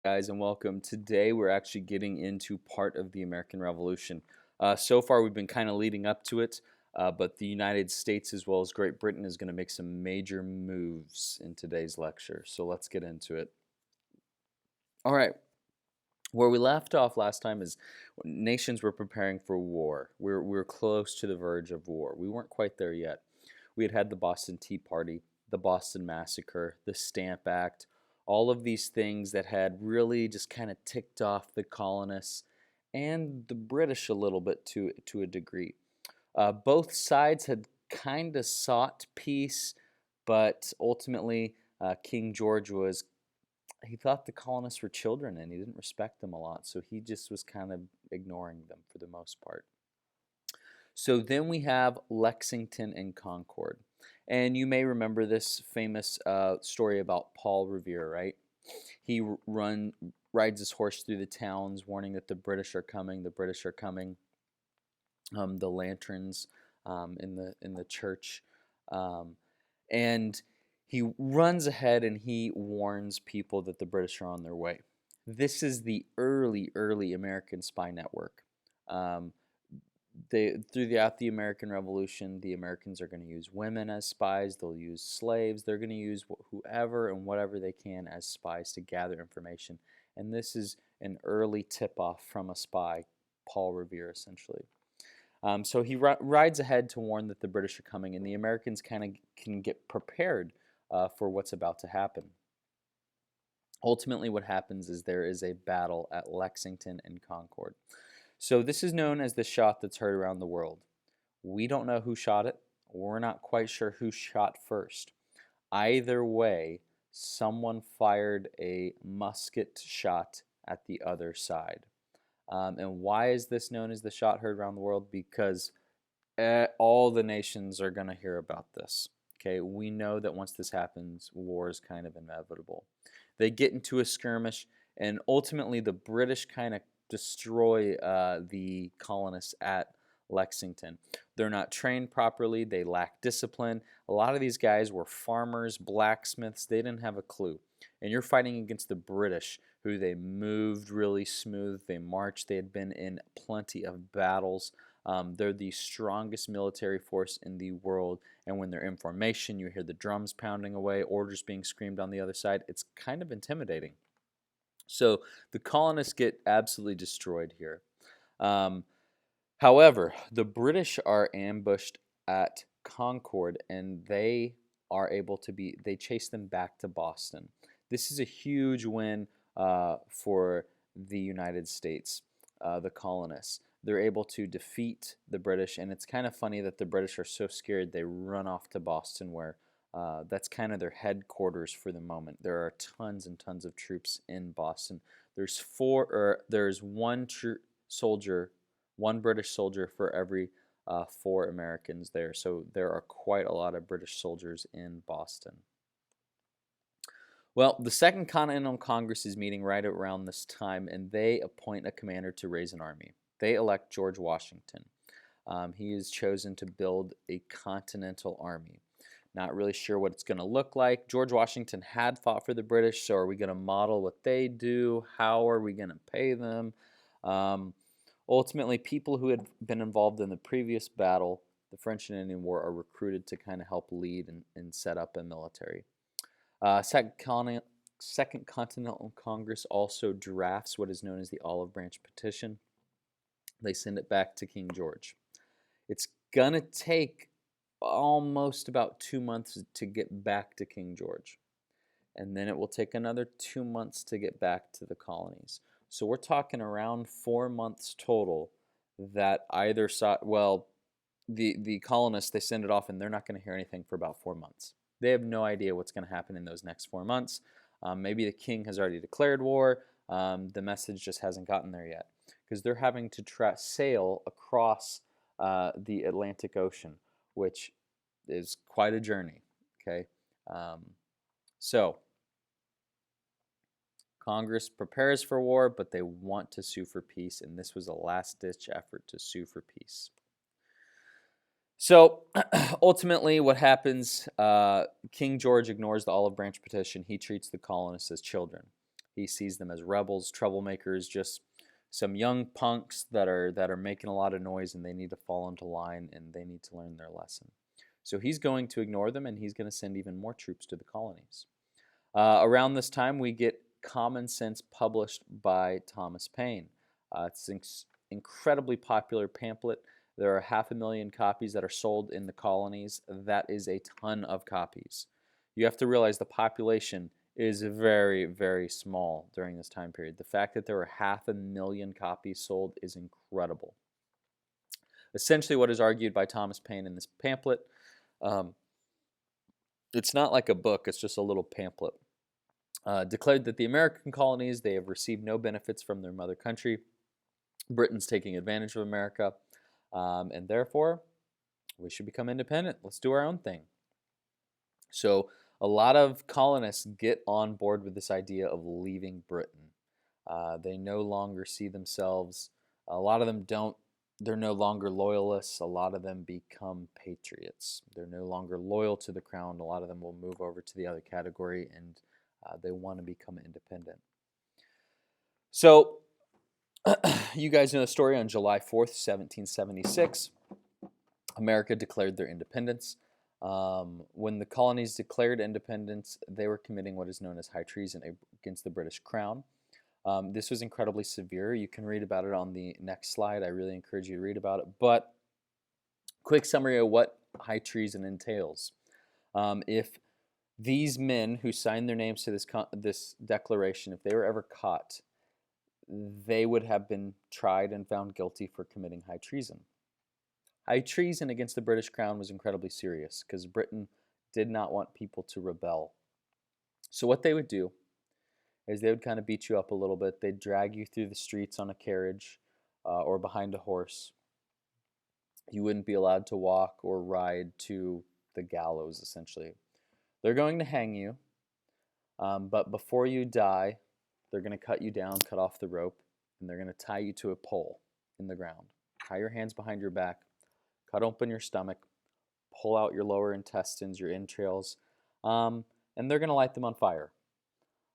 guys, and welcome. Today, we're actually getting into part of the American Revolution. So far, we've been kind of leading up to it, but the United States as well as Great Britain is going to make some major moves in today's lecture. So let's get into it. All right. Where we left off last time is nations were preparing for war. We were close to the verge of war. We weren't quite there yet. We had the Boston Tea Party, the Boston Massacre, the Stamp Act, all of these things that had really just kind of ticked off the colonists and the British a little bit to a degree. Both sides had kind of sought peace, but ultimately King George he thought the colonists were children and he didn't respect them a lot, so he just was kind of ignoring them for the most part. So then we have Lexington and Concord. And you may remember this famous story about Paul Revere, right? He rides his horse through the towns, warning that the British are coming. The British are coming. The lanterns in the church, and he runs ahead and he warns people that the British are on their way. This is the early American spy network. Throughout the American Revolution, the Americans are going to use women as spies. They'll use slaves. They're going to use whoever and whatever they can as spies to gather information. And this is an early tip-off from a spy, Paul Revere, essentially. So he rides ahead to warn that the British are coming, and the Americans kind of can get prepared for what's about to happen. Ultimately, what happens is there is a battle at Lexington and Concord. So this is known as the shot that's heard around the world. We don't know who shot it. We're not quite sure who shot first. Either way, someone fired a musket shot at the other side. And why is this known as the shot heard around the world? Because all the nations are going to hear about this. Okay, we know that once this happens, war is kind of inevitable. They get into a skirmish, and ultimately the British kind of destroy the colonists at Lexington. They're not trained properly. They lack discipline. A lot of these guys were farmers, blacksmiths. They didn't have a clue. And you're fighting against the British, who they moved really smooth. They marched. They had been in plenty of battles. They're the strongest military force in the world. And when they're in formation, you hear the drums pounding away, orders being screamed on the other side. It's kind of intimidating. So the colonists get absolutely destroyed here. However, the British are ambushed at Concord, and they chase them back to Boston. This is a huge win for the United States, the colonists. They're able to defeat the British, and it's kind of funny that the British are so scared they run off to Boston, where that's kind of their headquarters for the moment. There are tons and tons of troops in Boston. There's one soldier, one British soldier for every 4 Americans there. So there are quite a lot of British soldiers in Boston. Well, the Second Continental Congress is meeting right around this time, and they appoint a commander to raise an army. They elect George Washington. He is chosen to build a Continental Army. Not really sure what it's going to look like. George Washington had fought for the British, so are we going to model what they do? How are we going to pay them? Ultimately, people who had been involved in the previous battle, the French and Indian War, are recruited to kind of help lead and set up a military. Second Continental Congress also drafts what is known as the Olive Branch Petition. They send it back to King George. It's going to take almost about 2 months to get back to King George. And then it will take another 2 months to get back to the colonies. So we're talking around 4 months total that either side, well, the colonists, they send it off and they're not going to hear anything for about 4 months. They have no idea what's going to happen in those next 4 months. Maybe the king has already declared war. The message just hasn't gotten there yet, because they're having to sail across the Atlantic Ocean, which is quite a journey. Okay, so Congress prepares for war, but they want to sue for peace, and this was a last-ditch effort to sue for peace. So ultimately what happens, King George ignores the Olive Branch Petition. He treats the colonists as children. He sees them as rebels, troublemakers, just some young punks that are making a lot of noise, and they need to fall into line and they need to learn their lesson. So he's going to ignore them, and he's going to send even more troops to the colonies. Around this time, we get Common Sense published by Thomas Paine. It's an incredibly popular pamphlet. There are 500,000 copies that are sold in the colonies. That is a ton of copies. You have to realize the population is very, very small during this time period. The fact that there were 500,000 copies sold is incredible. Essentially, what is argued by Thomas Paine in this pamphlet, um, it's not like a book, it's just a little pamphlet. Declared that the American colonies, they have received no benefits from their mother country. Britain's taking advantage of America, and therefore, we should become independent. Let's do our own thing. So a lot of colonists get on board with this idea of leaving Britain. They no longer see themselves, a lot of them don't, they're no longer loyalists. A lot of them become patriots. They're no longer loyal to the crown. A lot of them will move over to the other category, and they want to become independent. So you guys know the story. On July 4th, 1776, America declared their independence. When the colonies declared independence, they were committing what is known as high treason against the British Crown. This was incredibly severe. You can read about it on the next slide. I really encourage you to read about it. But quick summary of what high treason entails. If these men who signed their names to this declaration, if they were ever caught, they would have been tried and found guilty for committing high treason. High treason against the British Crown was incredibly serious because Britain did not want people to rebel. So what they would do is they would kind of beat you up a little bit. They'd drag you through the streets on a carriage or behind a horse. You wouldn't be allowed to walk or ride to the gallows, essentially. They're going to hang you, but before you die, they're going to cut you down, cut off the rope, and they're going to tie you to a pole in the ground. Tie your hands behind your back, cut open your stomach, pull out your lower intestines, your entrails, and they're going to light them on fire.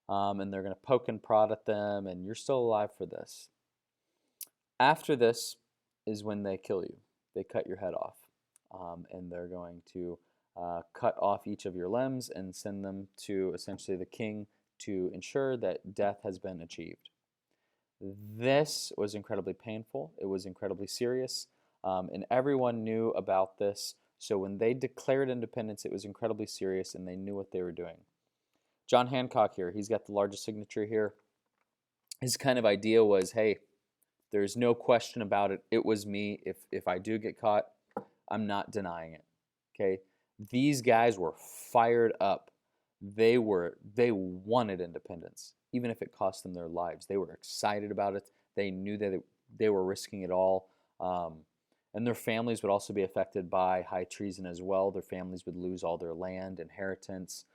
And they're going to poke and prod at them, and you're still alive for this. After this is when they kill you. They cut your head off, and they're going to cut off each of your limbs and send them to essentially the king to ensure that death has been achieved. This was incredibly painful. It was incredibly serious, and everyone knew about this. So when they declared independence, it was incredibly serious, and they knew what they were doing. John Hancock here, he's got the largest signature here. His kind of idea was, hey, there's no question about it. It was me. If I do get caught, I'm not denying it. Okay? These guys were fired up. They wanted independence, even if it cost them their lives. They were excited about it. They knew that they were risking it all. And their families would also be affected by high treason as well. Their families would lose all their land, inheritance,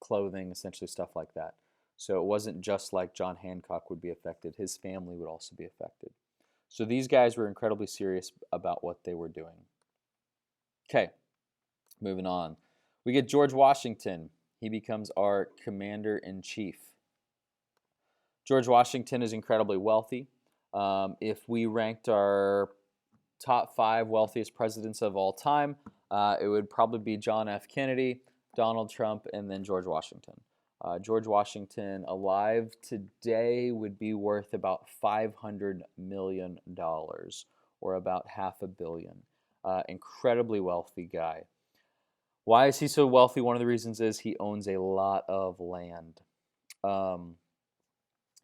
clothing, essentially stuff like that. So it wasn't just like John Hancock would be affected. His family would also be affected. So these guys were incredibly serious about what they were doing. Okay, moving on. We get George Washington. He becomes our commander-in-chief. George Washington is incredibly wealthy. If we ranked our top 5 wealthiest presidents of all time, it would probably be John F. Kennedy, Donald Trump, and then George Washington. George Washington, alive today, would be worth about $500 million, or about $500 million. Incredibly wealthy guy. Why is he so wealthy? One of the reasons is he owns a lot of land.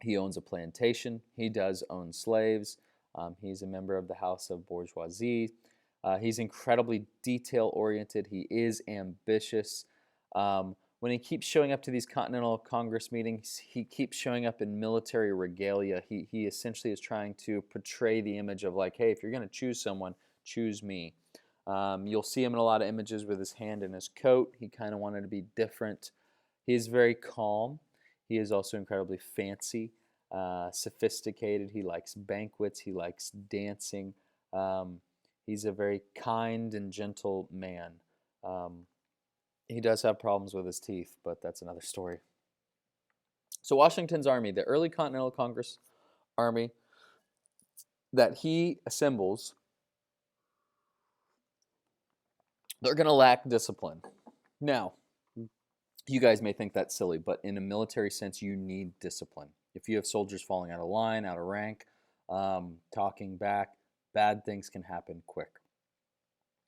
He owns a plantation. He does own slaves. He's a member of the House of Bourgeoisie. He's incredibly detail-oriented. He is ambitious. When he keeps showing up to these Continental Congress meetings, he keeps showing up in military regalia. He essentially is trying to portray the image of like, hey, if you're going to choose someone, choose me. You'll see him in a lot of images with his hand in his coat. He kind of wanted to be different. He is very calm. He is also incredibly fancy, sophisticated. He likes banquets. He likes dancing. He's a very kind and gentle man. He does have problems with his teeth, but that's another story. So Washington's army, the early Continental Congress army that he assembles, they're going to lack discipline. Now, you guys may think that's silly, but in a military sense, you need discipline. If you have soldiers falling out of line, out of rank, talking back, bad things can happen quick.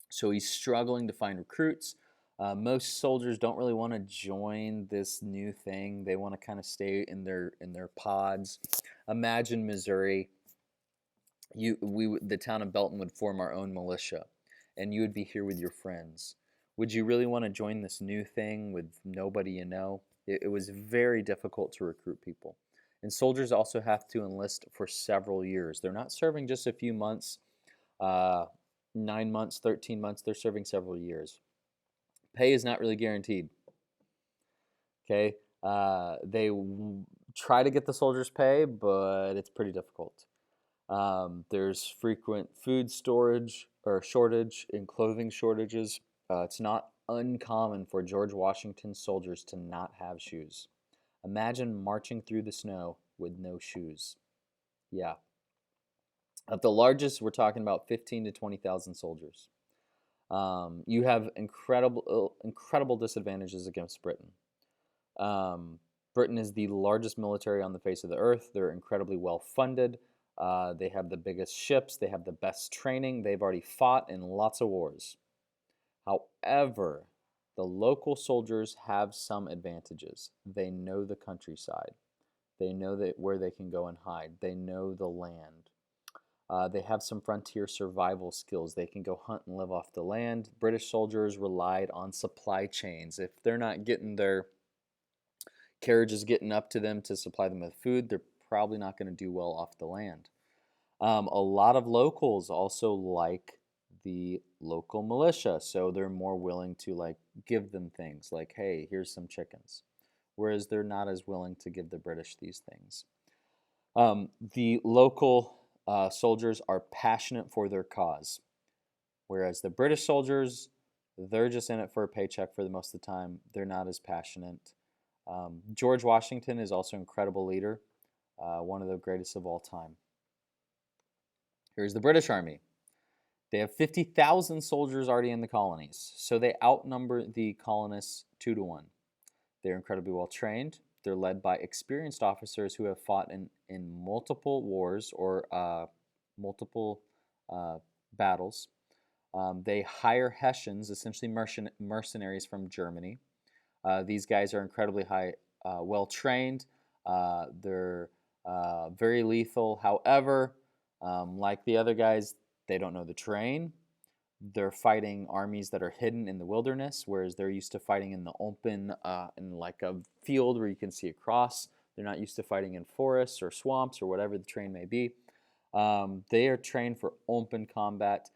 So he's struggling to find recruits. Most soldiers don't really want to join this new thing. They want to kind of stay in their pods. Imagine Missouri. The town of Belton would form our own militia, and you would be here with your friends. Would you really want to join this new thing with nobody you know? It was very difficult to recruit people. And soldiers also have to enlist for several years. They're not serving just a few months, uh, 9 months, 13 months. They're serving several years. Pay is not really guaranteed. Okay, they try to get the soldiers pay, but it's pretty difficult. There's frequent food storage or shortage and clothing shortages. It's not uncommon for George Washington's soldiers to not have shoes. Imagine marching through the snow with no shoes. Yeah. At the largest, we're talking about 15 to 20,000 soldiers. You have incredible disadvantages against Britain. Britain is the largest military on the face of the earth. They're incredibly well funded. They have the biggest ships. They have the best training. They've already fought in lots of wars. However, the local soldiers have some advantages. They know the countryside. They know where they can go and hide. They know the land. They have some frontier survival skills. They can go hunt and live off the land. British soldiers relied on supply chains. If they're not getting their carriages getting up to them to supply them with food, they're probably not going to do well off the land. A lot of locals also like the local militia, so they're more willing to give them things like, hey, here's some chickens, whereas they're not as willing to give the British these things. The local soldiers are passionate for their cause, whereas the British soldiers, they're just in it for a paycheck for the most of the time. They're not as passionate. George Washington is also an incredible leader, one of the greatest of all time. Here's the British Army. They have 50,000 soldiers already in the colonies, so they outnumber the colonists 2 to 1. They're incredibly well trained. They're led by experienced officers who have fought in multiple wars or multiple battles. They hire Hessians, essentially mercenaries from Germany. These guys are incredibly well trained. They're very lethal. However, like the other guys, they don't know the terrain. They're fighting armies that are hidden in the wilderness, whereas they're used to fighting in the open, in like a field where you can see across. They're not used to fighting in forests or swamps or whatever the terrain may be. They are trained for open combat,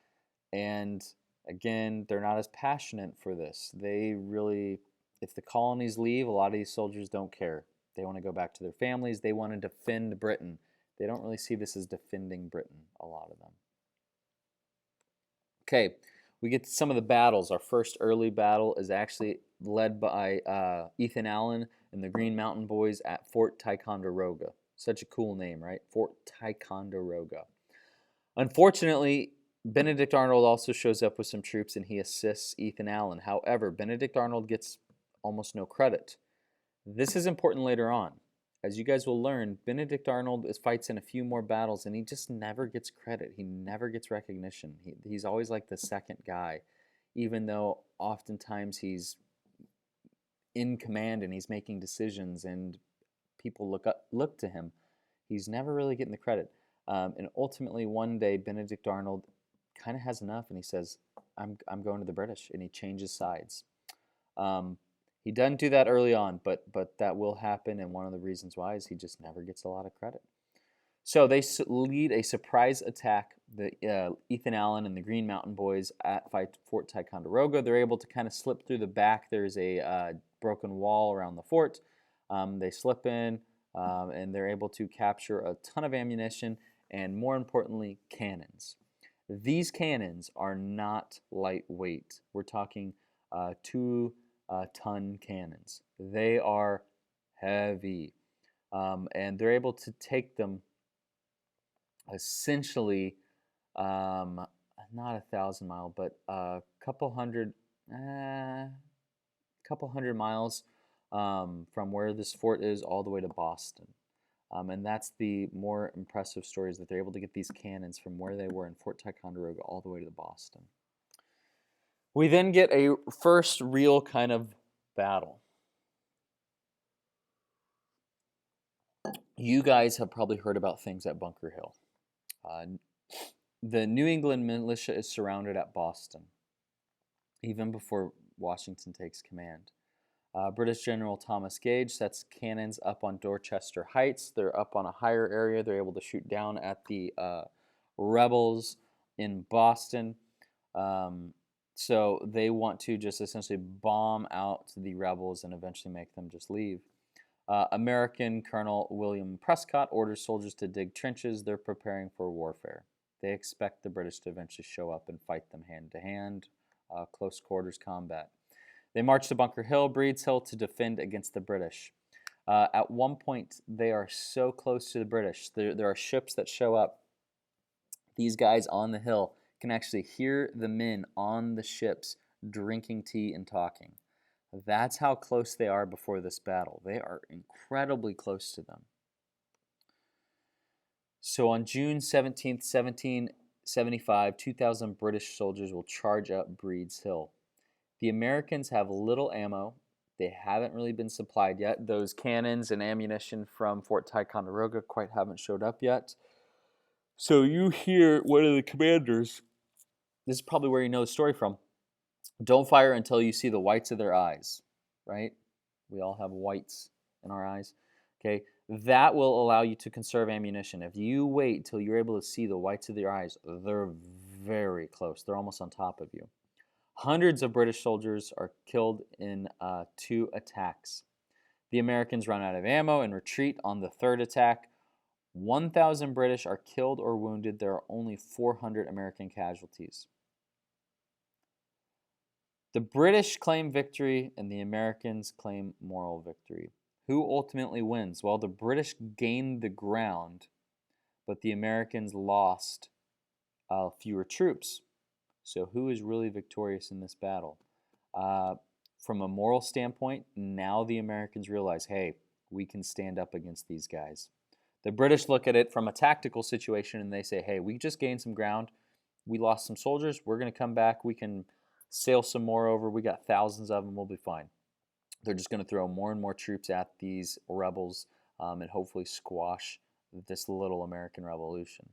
and again, they're not as passionate for this. They really, if the colonies leave, a lot of these soldiers don't care. They want to go back to their families. They want to defend Britain. They don't really see this as defending Britain, a lot of them. Okay, we get to some of the battles. Our first early battle is actually led by Ethan Allen and the Green Mountain Boys at Fort Ticonderoga. Such a cool name, right? Fort Ticonderoga. Unfortunately, Benedict Arnold also shows up with some troops and he assists Ethan Allen. However, Benedict Arnold gets almost no credit. This is important later on. As you guys will learn, Benedict Arnold fights in a few more battles and he just never gets credit. He never gets recognition. He's always like the second guy, even though oftentimes he's in command and he's making decisions and people look to him. He's never really getting the credit. And ultimately, one day, Benedict Arnold kind of has enough and he says, I'm going to the British, and he changes sides. He doesn't do that early on, but that will happen, and one of the reasons why is he just never gets a lot of credit. So they lead a surprise attack, Ethan Allen and the Green Mountain Boys at Fort Ticonderoga. They're able to kind of slip through the back. There's a broken wall around the fort. They slip in, and they're able to capture a ton of ammunition and, more importantly, cannons. These cannons are not lightweight. We're talking 2-ton cannons. They are heavy. and they're able to take them essentially, um, not 1,000 mile, but a couple hundred miles from where this fort is all the way to Boston. And that's the more impressive story, is that they're able to get these cannons from where they were in Fort Ticonderoga all the way to Boston. We then get a first real kind of battle. You guys have probably heard about things at Bunker Hill. Uh, the New England militia is surrounded at Boston, even before Washington takes command. British General Thomas Gage sets cannons up on Dorchester Heights. They're up on a higher area. They're able to shoot down at the rebels in Boston. So they want to just essentially bomb out the rebels and eventually make them just leave. American Colonel William Prescott orders soldiers to dig trenches. They're preparing for warfare. They expect the British to eventually show up and fight them hand to hand, close quarters combat. They march to Bunker Hill, Breed's Hill, to defend against the British. At one point, they are so close to the British. There are ships that show up. These guys on the hill can actually hear the men on the ships drinking tea and talking. That's how close they are before this battle. They are incredibly close to them. So on June 17th, 1775, 2,000 British soldiers will charge up Breed's Hill. The Americans have little ammo. They haven't really been supplied yet. Those cannons and ammunition from Fort Ticonderoga quite haven't showed up yet. So you hear one of the commanders, this is probably where you know the story from, don't fire until you see the whites of their eyes, right? We all have whites in our eyes, okay? That will allow you to conserve ammunition. If you wait till you're able to see the whites of their eyes, they're very close. They're almost on top of you. Hundreds of British soldiers are killed in 2 attacks. The Americans run out of ammo and retreat on the 3rd attack. 1,000 British are killed or wounded. There are only 400 American casualties. The British claim victory and the Americans claim moral victory. Who ultimately wins? Well, the British gained the ground, but the Americans lost fewer troops. So who is really victorious in this battle? From a moral standpoint, now the Americans realize, hey, we can stand up against these guys. The British look at it from a tactical situation and they say, hey, we just gained some ground. We lost some soldiers. We're going to come back. We can sail some more over. We got thousands of them. We'll be fine. They're just going to throw more and more troops at these rebels and hopefully squash this little American revolution.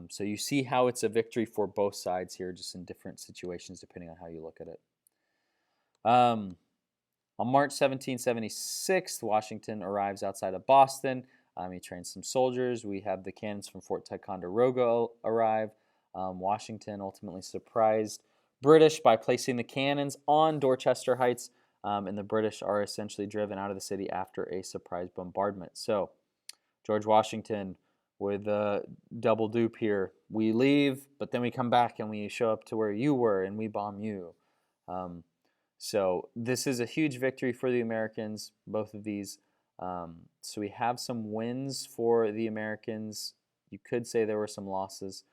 So you see how it's a victory for both sides here, just in different situations depending on how you look at it. On March 1776, Washington arrives outside of Boston. He trains some soldiers. We have the cannons from Fort Ticonderoga arrive. Washington ultimately surprised British by placing the cannons on Dorchester Heights, and the British are essentially driven out of the city after a surprise bombardment. So George Washington with a double dupe here. We leave, but then we come back and we show up to where you were and we bomb you. So this is a huge victory for the Americans, both of these. So we have some wins for the Americans. You could say there were some losses,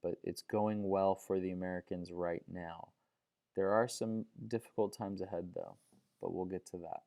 but it's going well for the Americans right now. There are some difficult times ahead, though, but we'll get to that.